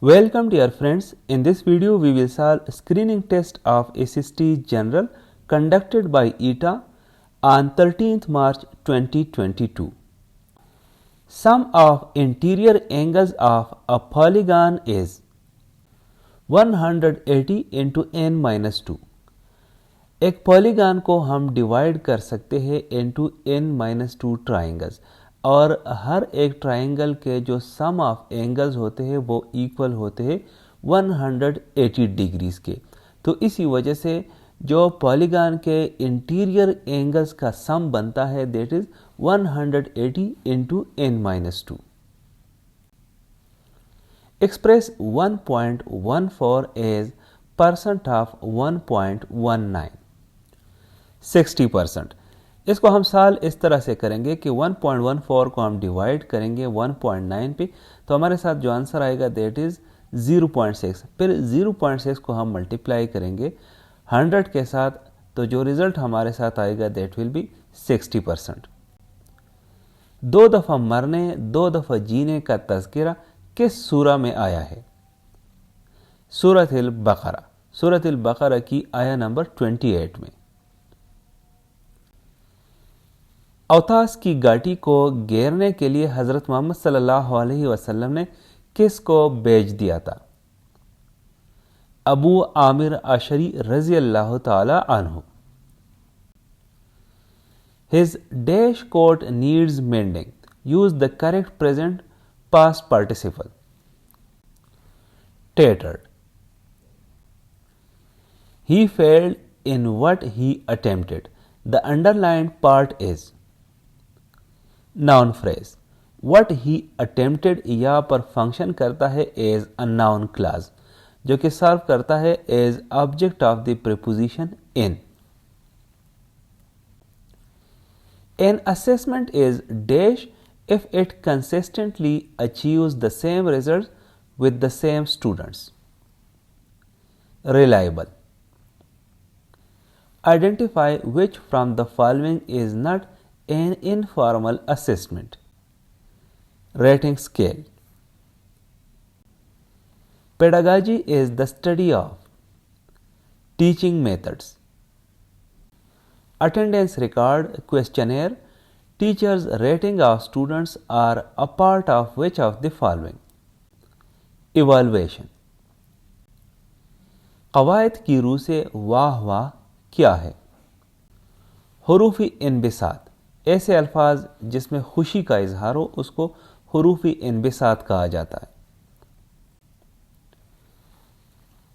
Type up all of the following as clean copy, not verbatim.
Welcome dear friends. In this video we will solve screening test of SST General conducted by ETA on 13th March 2022. Sum of interior angles of a polygon is 180 into n-2. एक polygon को हम divide कर सकते हैं into n-2 triangles और हर एक triangle के जो सम ऑफ एंगल्स होते हैं वो इक्वल होते हैं 180 डिग्रीज के। तो इसी वजह से जो पॉलीगॉन के इंटीरियर एंगल्स का सम बनता है that is 180 into n-2। Express 1.14 as percent of 1.19 60%। इसको हम साल इस तरह से करेंगे कि 1.14 को हम डिवाइड करेंगे 1.9 पे, तो हमारे साथ जो आंसर आएगा दैट इज 0.6। फिर 0.6 को हम मल्टीप्लाई करेंगे 100 के साथ, तो जो रिजल्ट हमारे साथ आएगा दैट विल बी 60%। दो दफ़ा मरने दो दफ़ा जीने का तज़किरा किस सूरा में आया है? सूरत अल बकरा। सूरत अल बकरा की आया नंबर 28 में। अवतास की घाटी को घेरने के लिए हजरत मोहम्मद सल्लल्लाहु अलैहि वसल्लम ने किस को भेज दिया था? अबू आमिर अशरी रजी अल्लाह ताला अन्हु। His dash coat needs mending, use the correct present past participle. Tattered. He failed in what he attempted. The underlined part is noun phrase. What he attempted यहाँ पर फंक्शन करता है एज अ नाउन क्लास जो कि serve करता है as object of the preposition in. An assessment is dash if it consistently achieves the same results with the same students. Reliable. Identify which from the following is not an informal assessment. Rating scale. Pedagogy is the study of teaching methods. Attendance record questionnaire. Teachers' rating of students are a part of which of the following? Evaluation. कवायद की रूह से वाह वाह क्या है? हुरूफी इनबिसात। ऐसे अल्फाज जिसमें खुशी का इजहार हो उसको हुरूफी इनबिसात कहा जाता है।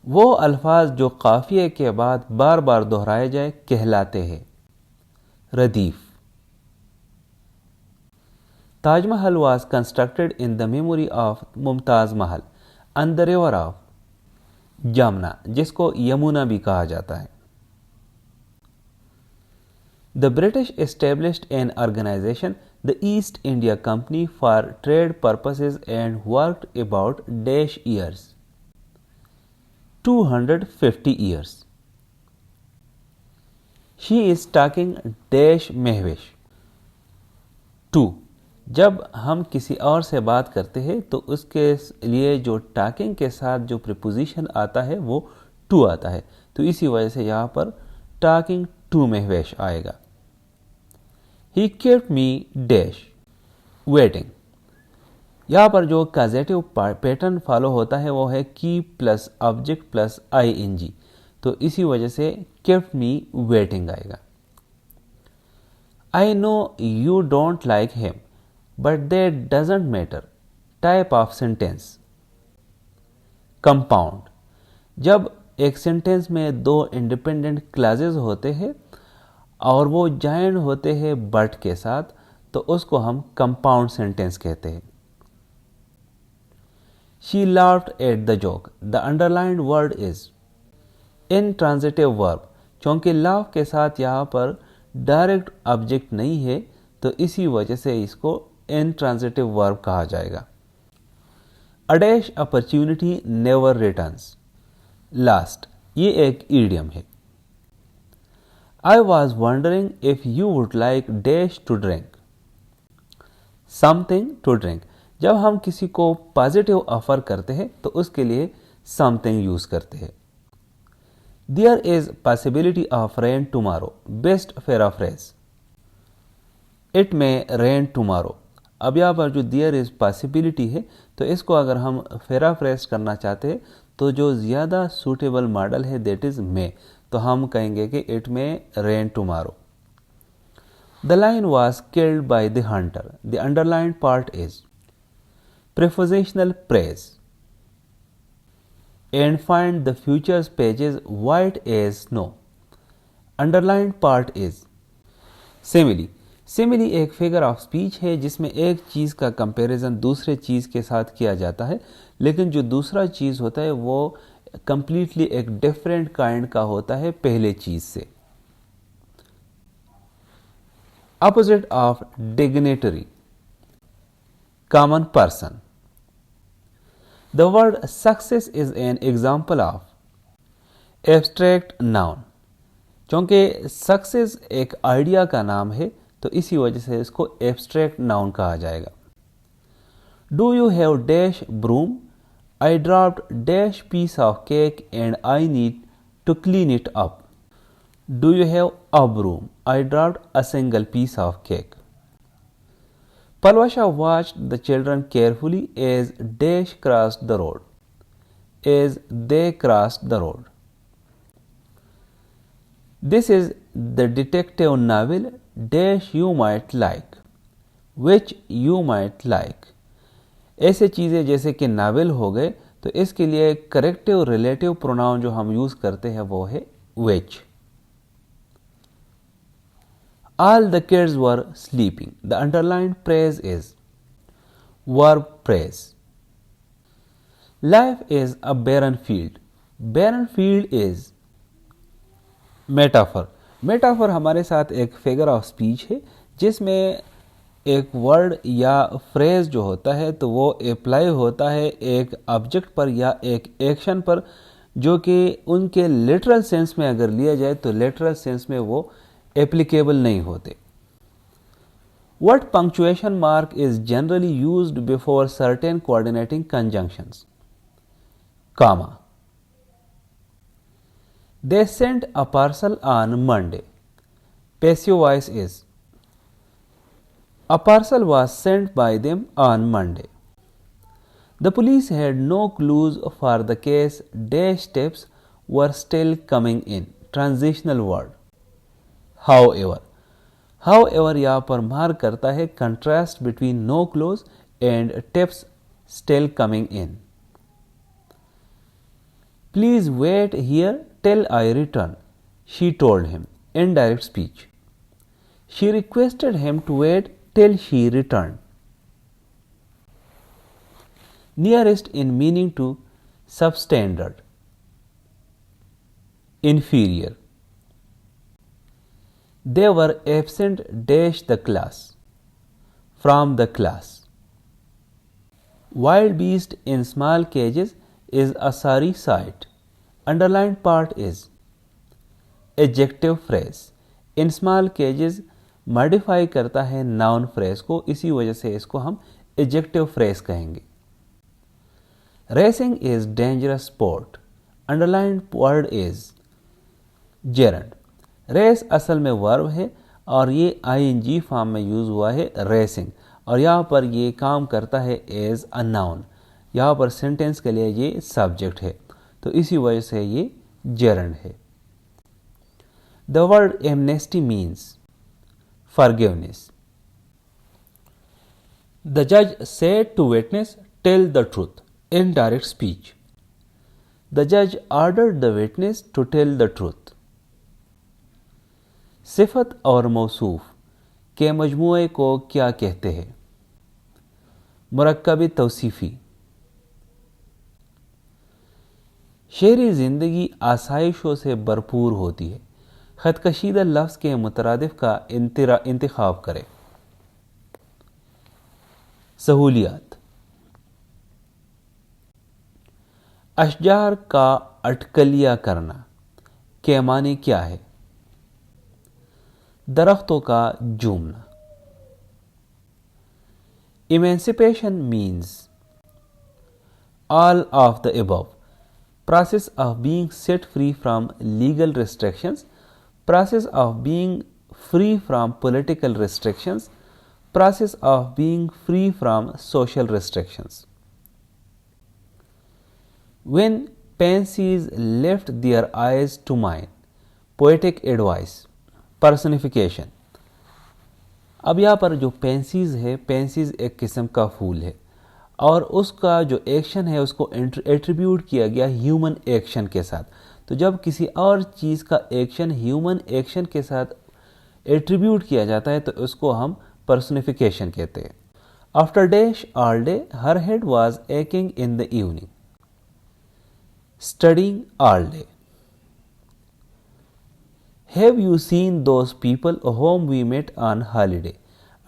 वो अल्फाज जो काफिये के बाद बार बार दोहराए जाए कहलाते हैं रदीफ। Taj Mahal was constructed in the memory of Mumtaz Mahal on the river of Jamuna, जिसको यमुना भी कहा जाता है। The British established an organization, the East India Company, for trade purposes and worked about dash years. 250 years. She is talking dash Mahwish. 2. जब हम किसी और से बात करते हैं तो उसके लिए जो टाकिंग के साथ जो प्रीपोजिशन आता है वो टू आता है, तो इसी वजह से यहाँ पर टाकिंग टू महवेश आएगा। He kept me dash waiting। यहाँ पर जो काजेटिव पैटर्न फॉलो होता है वो है keep plus object plus ing, तो इसी वजह से kept me waiting आएगा। I know you don't like him, but that doesn't matter. Type of sentence. Compound. जब एक सेंटेंस में दो इंडिपेंडेंट क्लासेस होते हैं और वो जॉइन होते हैं बट के साथ, तो उसको हम कंपाउंड सेंटेंस कहते हैं। She laughed at the joke. The underlined word is intransitive verb। क्योंकि laugh के साथ यहाँ पर डायरेक्ट ऑब्जेक्ट नहीं है, तो इसी वजह से इसको intransitive verb कहा जाएगा। A dash opportunity never returns। Last, ये एक idiom है। I was wondering if you would like dash to drink। Something to drink। जब हम किसी को पॉजिटिव ऑफर करते हैं तो उसके लिए समथिंग यूज करते हैं। There is possibility of rain tomorrow, best paraphrase. It may rain tomorrow. अब यहाँ पर जो देयर इज पॉसिबिलिटी है तो इसको अगर हम पैराफ्रेज करना चाहते हैं तो जो ज़्यादा सूटेबल मॉडल है दैट इज मे, तो हम कहेंगे कि it may rain tomorrow. The line was killed by the Hunter. The underline part is prepositional praise and find the future's pages white as snow. Underlined part is simile. Simile एक figure of speech है जिसमें एक चीज़ का comparison दूसरे चीज़ के साथ किया जाता है, लेकिन जो दूसरा चीज़ होता है वो कंप्लीटली एक डिफरेंट काइंड का होता है पहले चीज़ से। Opposite of dignitary, common person. The word success is an example of abstract noun। क्योंकि सक्सेस एक आइडिया का नाम है तो इसी वजह से इसको एब्स्ट्रैक्ट नाउन कहा जाएगा। Do you have dash broom? I dropped dash piece of cake and I need to clean it up. Do you have a broom? I dropped a single piece of cake. Palwasha watched the children carefully as Dash crossed the road. As they crossed the road. This is the detective novel Dash you might like, which you might like. ऐसे चीज़ें जैसे कि novel हो गए तो इसके लिए corrective relative pronoun जो हम यूज़ करते हैं वो है which. All the kids were sleeping. The underlined phrase is verb phrase. Life is a barren field. Barren field is metaphor. Metaphor हमारे साथ एक फिगर ऑफ स्पीच है जिसमें एक वर्ड या फ्रेज जो होता है तो वो अप्लाई होता है एक ऑब्जेक्ट पर या एक एक्शन पर, जो कि उनके लिटरल सेंस में अगर लिया जाए तो लिटरल सेंस में वो एप्लीकेबल नहीं होते। What punctuation mark is generally used before certain coordinating conjunctions? Comma. They sent a parcel on Monday. Passive voice is a parcel was sent by them on Monday. The police had no clues for the case. Dash steps were still coming in. Transitional word. However. However यहाँ पर mark करता है contrast between no close and tips still coming in. Please wait here till I return, she told him. Indirect speech. She requested him to wait till she return. Nearest in meaning to substandard, inferior. They were absent dash the class, from the class. Wild beast in small cages is a sorry sight. Underlined part is adjective phrase. In small cages modify करता है noun phrase को, इसी वजह से इसको हम adjective phrase कहेंगे। Racing is dangerous sport. Underlined word is gerund. रेस असल में वर्ब है और ये ing फॉर्म में यूज़ हुआ है रेसिंग, और यहाँ पर ये काम करता है एज अ नाउन। यहाँ पर सेंटेंस के लिए ये सब्जेक्ट है तो इसी वजह से ये जेरंड है। The word amnesty means forgiveness. The जज said to witness tell the truth. Indirect speech. The जज ordered the witness to tell the truth. सिफत और मौसूफ के मजमूए को क्या कहते हैं? मुरक्कब तौसीफ़ी। शेरी ज़िंदगी आसाइशों से भरपूर होती है। ख़तकशीदा लफ्ज़ के मुतरादिफ का इंतखाब करें। सहूलियात। अशजार का अटकलिया करना के मानी क्या है? दरख्तों का झूमना। Emancipation means all of the above. Process of being set free from legal restrictions, process of being free from political restrictions, process of being free from social restrictions. When pansies lift their eyes to mine, poetic advice, personification. अब यहाँ पर जो पेंसीज है, पेंसीज एक किस्म का फूल है और उसका जो एक्शन है उसको एट्रीब्यूट किया गया ह्यूमन एक्शन के साथ। तो जब किसी और चीज़ का एक्शन ह्यूमन एक्शन के साथ एट्रीब्यूट किया जाता है तो उसको हम पर्सनिफिकेशन कहते हैं। After dash all day her head was aching in the evening, studying all day. Have you seen those people whom we met on holiday?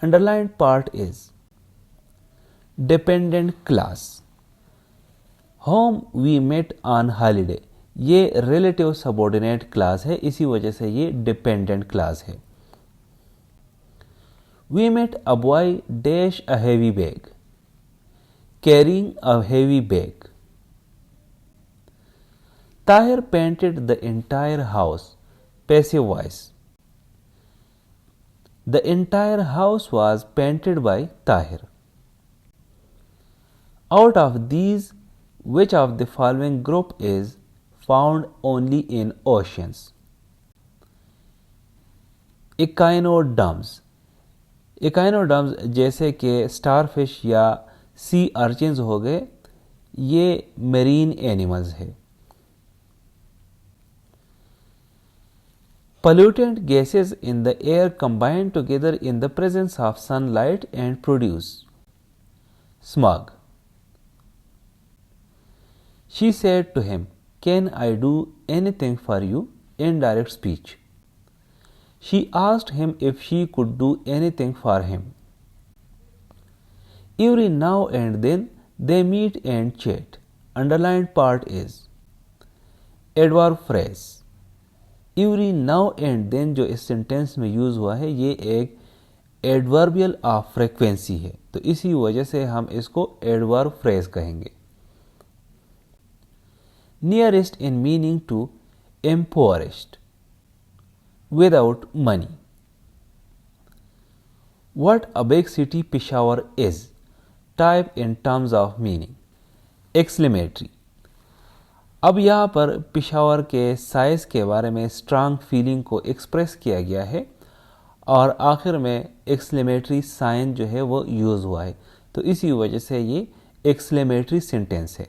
Underlined part is dependent class. Whom we met on holiday ये relative subordinate class है, इसी वजह से ये dependent class है। We met a boy dash a heavy bag, carrying a heavy bag. Tahir painted the entire house. Passive voice. The entire house was painted by Tahir. Out of these, which of the following group is found only in oceans? Echinoderms. Echinoderms जैसे कि starfish या sea urchins हो गए, ये marine animals है। Pollutant gases in the air combine together in the presence of sunlight and produce smog. She said to him, "Can I do anything for you?" Indirect speech. She asked him if she could do anything for him. Every now and then they meet and chat. Underlined part is adverb phrase. Every now and then जो इस sentence में use हुआ है ये एक adverbial of frequency है, तो इसी वजह से हम इसको एडवर्ब फ्रेज कहेंगे। Nearest in meaning to impoverished, without money. What a big city Peshawar is, type in terms of meaning, exclamatory. अब यहाँ पर पेशावर के साइज के बारे में स्ट्रांग फीलिंग को एक्सप्रेस किया गया है और आखिर में एक्सक्लेमेटरी साइन जो है वो यूज हुआ है, तो इसी वजह से ये एक्सक्लेमेटरी सेंटेंस है।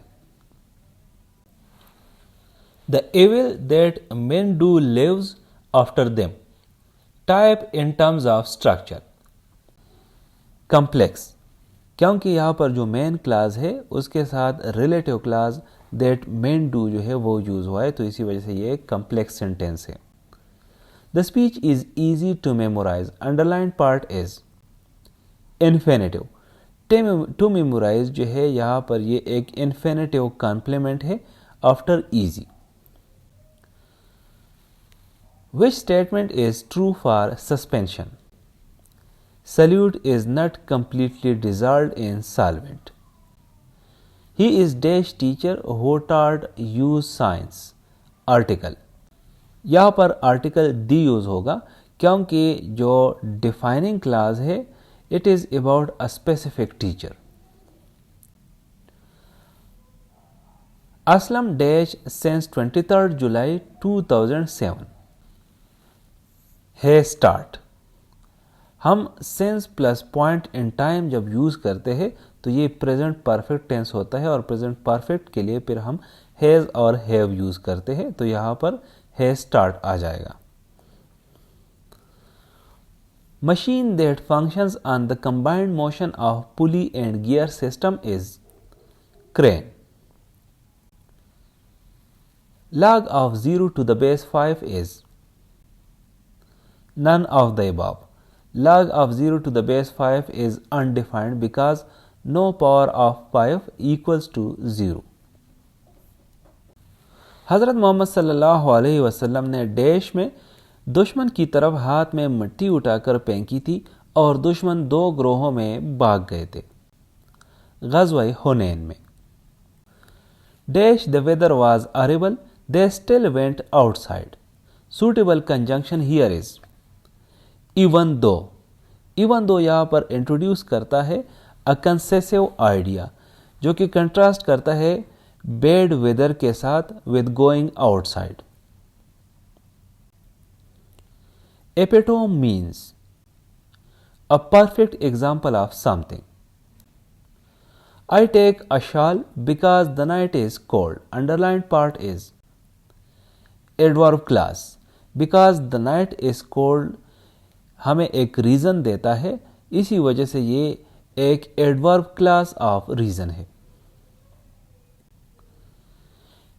The evil that men do lives after them, type in terms of structure, complex. क्योंकि यहाँ पर जो मेन क्लास है उसके साथ relative clause that men do जो है वो यूज हुआ है, तो इसी वजह से ये एक कम्प्लेक्स सेंटेंस है। The speech is easy to memorise, underlined part is infinitive. To memorise जो है यहाँ पर ये एक इन्फिनेटिव कॉम्प्लीमेंट है after easy. Which statement is true for suspension, solute is not completely dissolved in solvent. He is dash teacher who taught you science, article। यहाँ पर article दी use होगा क्योंकि जो डिफाइनिंग क्लास है it is about a specific teacher. Aslam dash since 23rd July 2007 है start. हम since plus point in time जब use करते हैं तो ये प्रेजेंट परफेक्ट टेंस होता है और प्रेजेंट परफेक्ट के लिए फिर हम हैज और हैव यूज करते हैं, तो यहां पर हैज स्टार्ट आ जाएगा। Machine that functions on the combined motion of pulley and gear system is crane. log of 0 to the base 5 is none of the above. Log of 0 to the base 5 is undefined because no power of 5 equals to 0. हज़रत मोहम्मद सल्लल्लाहु अलैहि वसल्लम ने dash में दुश्मन की तरफ हाथ में मिट्टी उठाकर फेंकी थी और दुश्मन दो ग्रोहों में भाग गए थे। ग़ज़वा हुनैन में। Dash the weather was horrible, they still went outside. Suitable conjunction here is even though. Even though यहाँ पर इंट्रोड्यूस करता है अ कंसेसिव आइडिया, जो कि कंट्रास्ट करता है बैड वेदर के साथ with going outside. Epitome means a perfect example of something. I take a shawl because the night is cold. Underlined part is adverb class. Because the night is cold हमें एक reason देता है, इसी वजह से ये एक एडवर्ब क्लास ऑफ रीज़न है।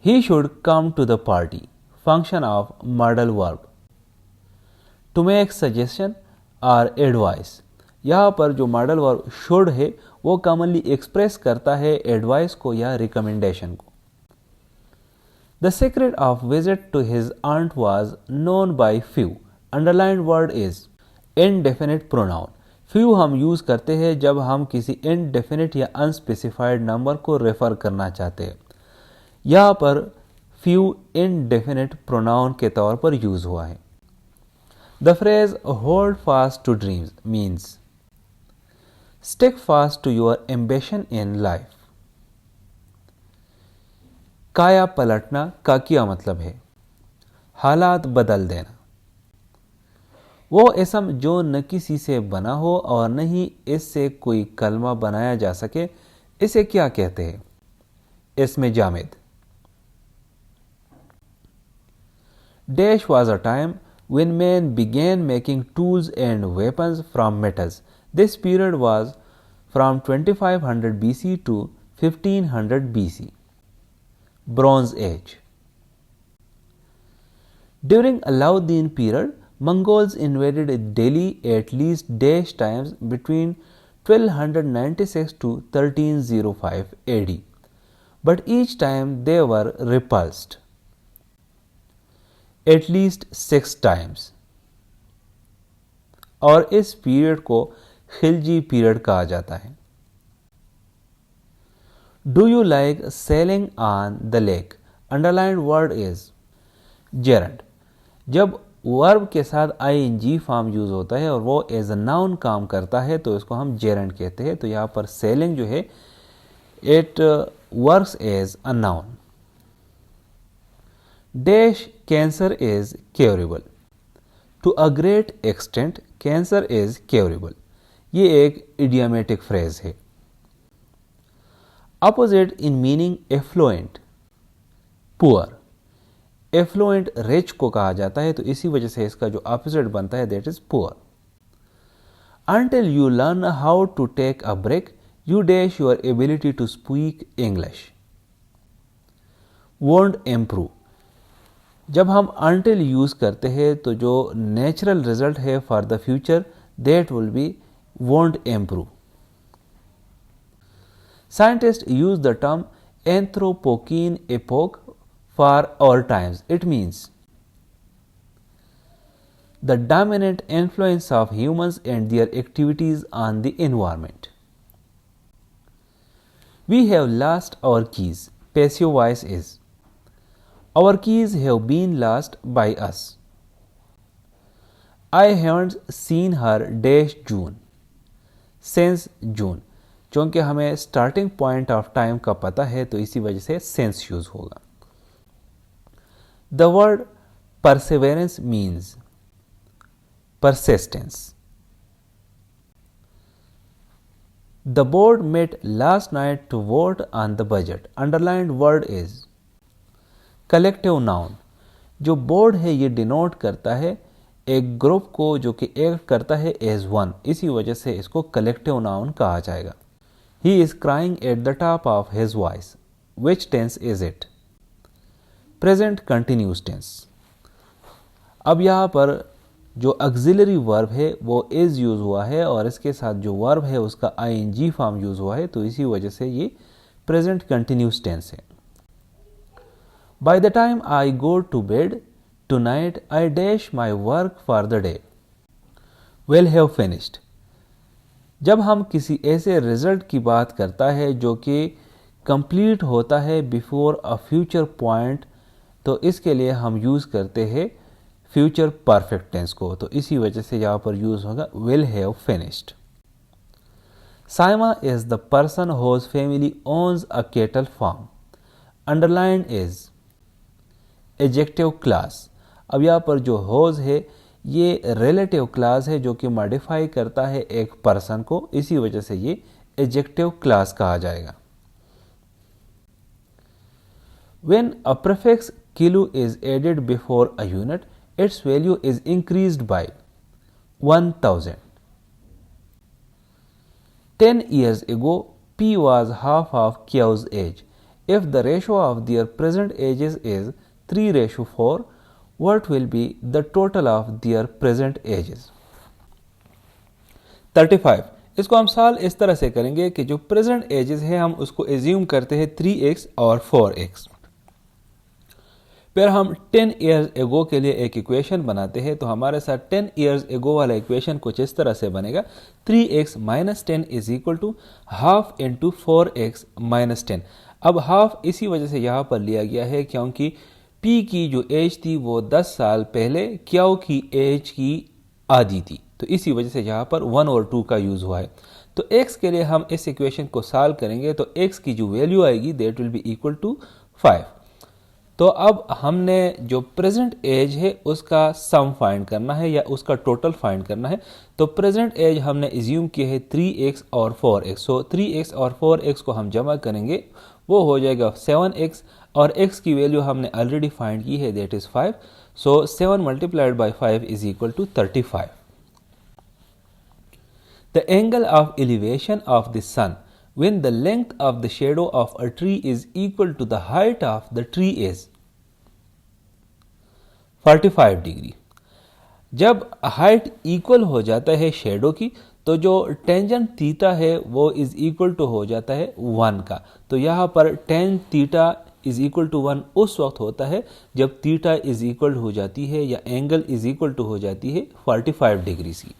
He should come to the party. Function of modal verb. To make suggestion or advice. यहाँ पर जो मॉडल वर्ब शुड है वो कॉमनली एक्सप्रेस करता है एडवाइस को या रिकमेंडेशन को। The secret of visit to his aunt was known by few. Underlined word is indefinite pronoun. Few हम यूज करते हैं जब हम किसी इनडेफिनिट या अनस्पेसिफाइड नंबर को रेफर करना चाहते हैं। यहाँ पर फ्यू इनडेफिनिट प्रोनाउन के तौर पर यूज हुआ है। The phrase hold fast to dreams means stick fast to your ambition in life. काया पलटना का क्या मतलब है? हालात बदल देना। वो इसम जो न किसी से बना हो और न ही इससे कोई कलमा बनाया जा सके, इसे क्या कहते हैं? इसमें Jamid. Dash was a time when men began making tools and weapons from metals. This period was from 2500 BC to 1500 BC. Bronze Age. During Alauddin period, Mongols invaded Delhi at least dash times between 1296 to 1305 AD, but each time they were repulsed. At least 6 times. और इस period को Khilji period कहा जाता है। Do you like selling on the lake? Underlined word is gerund. जब verb के साथ ING form use होता है और वो एज अ नाउन काम करता है तो इसको हम जेरंड कहते हैं। तो यहाँ पर सेलिंग जो है it works as a noun. Dash cancer is curable. To a great extent, cancer is curable. ये एक idiomatic phrase है। Opposite in meaning affluent, poor. Affluent rich को कहा जाता है, तो इसी वजह से इसका जो opposite बनता है that is poor. Until you learn how to take a break, you dash your ability to speak English. Won't improve. जब हम until यूज करते हैं तो जो नेचुरल रिजल्ट है for the future that will B won't improve. Scientists use the term Anthropocene epoch for our times. It means the dominant influence of humans and their activities on the environment. We have lost our keys. Passive voice is our keys have been lost by us. I haven't seen her dash June. Since June. चूंकि हमें starting point of time का पता है तो इसी वजह से since use होगा। The word perseverance means persistence. The board met last night to vote on the budget. Underlined word is collective noun. जो बोर्ड है ये डिनोट करता है एक ग्रुप को जो कि एक्ट करता है एज वन, इसी वजह से इसको कलेक्टिव नाउन कहा जाएगा। He is crying at the top of his voice. Which tense is it? Present continuous tense. अब यहाँ पर जो ऑक्सिलरी वर्ब है वो इज यूज हुआ है और इसके साथ जो वर्ब है उसका आईएनजी फॉर्म यूज हुआ है, तो इसी वजह से ये प्रेजेंट कंटिन्यूस टेंस है। By the time I go to bed tonight, I dash my work for the day. Will have finished. जब हम किसी ऐसे रिजल्ट की बात करता है जो कि कंप्लीट होता है बिफोर अ फ्यूचर पॉइंट, तो इसके लिए हम यूज़ करते हैं फ्यूचर परफेक्ट टेंस को, तो इसी वजह से यहाँ पर यूज़ होगा will have finished. Saima is the person whose family owns a cattle farm. Underline is adjective clause. अब यहाँ पर जो होज है ये रिलेटिव क्लास है जो कि मॉडिफाई करता है एक पर्सन को, इसी वजह से ये एडजेक्टिव क्लास कहा जाएगा। When a prefix kilo is added before a unit, its value is increased by 1000. 10 years ago, P was half of Q's age. If the ratio of their present ages is 3:4, what will be the total of their present ages? 35. इसको हम solve इस तरह से करेंगे कि जो present ages है हम उसको एज्यूम करते हैं 3x और 4x। फिर हम 10 ईयर्स एगो के लिए एक इक्वेशन बनाते हैं, तो हमारे साथ 10 ईयर्स एगो वाला इक्वेशन कुछ इस तरह से बनेगा 3x - 10 is equal to half into 4x - 10। अब हाफ इसी वजह से यहाँ पर लिया गया है क्योंकि p की जो एज थी वो 10 साल पहले क्यू की एज की आधी थी, तो इसी वजह से यहाँ पर 1 और 2 का यूज़ हुआ है। तो x के लिए हम इस इक्वेशन को सॉल्व करेंगे तो x की जो वैल्यू आएगी that will be equal to 5। तो अब हमने जो प्रेजेंट एज है उसका सम फाइंड करना है या उसका टोटल फाइंड करना है। तो प्रेजेंट एज हमने एज्यूम किया है 3x और 4x। सो 3x और 4x को हम जमा करेंगे, वो हो जाएगा 7x, और x की वैल्यू हमने ऑलरेडी फाइंड की है that is 5। So 7 multiplied by 5 is equal to 35। The angle of elevation of the sun when the length of the shadow of a tree is equal to the height of the tree is 45 degree. जब height equal हो जाता है shadow की तो जो tangent theta है वो is equal to हो जाता है 1 का। तो यहाँ पर tan theta is equal to 1 उस वक्त होता है जब थीटा इज इक्वल हो जाती है या एंगल इज इक्वल टू हो जाती है 45 डिग्री की।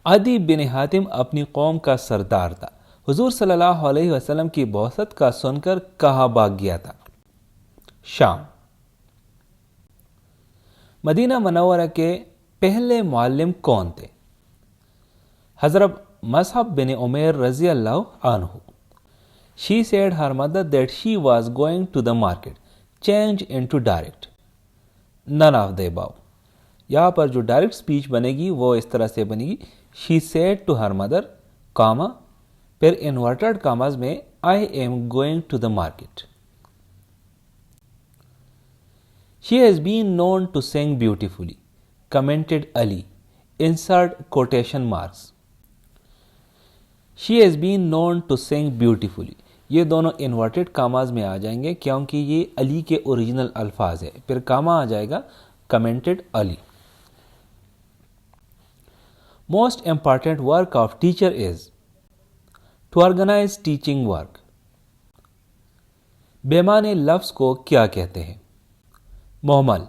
अदी बिन हातिम अपनी कौम का सरदार था। हुजूर सल्लल्लाहु अलैहि वसल्लम की बौसत का सुनकर कहाँ भाग गया था? शाम। मदीना मनव्वरा के पहले मुअल्लिम कौन थे? हजरत मसअब बिन उमैर रजी अल्लाह अन्हु। She said her mother that she was going to the market, change into direct, none of the above. यहाँ पर जो डायरेक्ट स्पीच बनेगी वो इस तरह से बनेगी, she said to her mother, comma, फिर इन्वर्टेड कामाज में I am going to the market. She has been known to sing beautifully, commented Ali, insert quotation marks. She has been known to sing beautifully, ये दोनों inverted commas में आ जाएंगे क्योंकि ये अली के original अल्फाज है। फिर कामा आ जाएगा commented Ali. Most important work of teacher is to organize teaching work. बेमाने लफ्ज को क्या कहते हैं? मोहमल।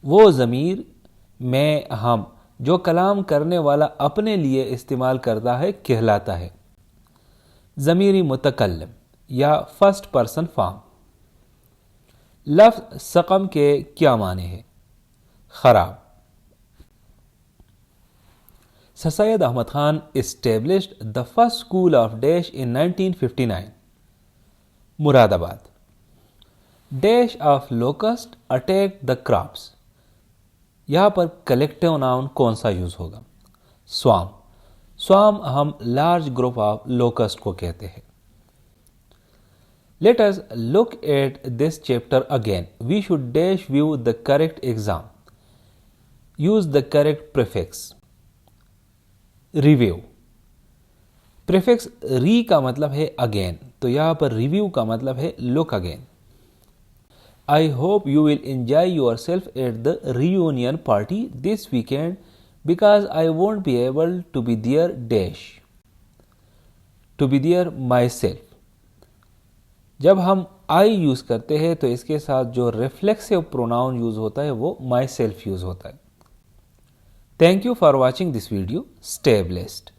वो ज़मीर मैं हम जो कलाम करने वाला अपने लिए इस्तेमाल करता है कहलाता है ज़मीरी मुतकल्लिम या फर्स्ट पर्सन फॉर्म। लफ्ज सकम के क्या माने हैं? खराब। Sir Syed Ahmad Khan established the first school of Dash in 1959. Muradabad. Dash of locust attacked the crops. यहाँ पर कलेक्टिव नाउन कौन सा यूज होगा? स्वाम। स्वाम हम लार्ज ग्रुप ऑफ लोकस्ट को कहते हैं। Let us look at this chapter again. We should dash view the correct exam. Use the correct prefix. Review. Prefix री का मतलब है अगेन, तो यहाँ पर रिव्यू का मतलब है look again. I hope you will enjoy yourself at the reunion party this weekend because I won't be able to be there dash, to be there myself. जब हम आई use करते हैं तो इसके साथ जो रिफ्लेक्सिव प्रोनाउन यूज होता है वो माई सेल्फ यूज होता है। Thank you for watching this video. Stay blessed.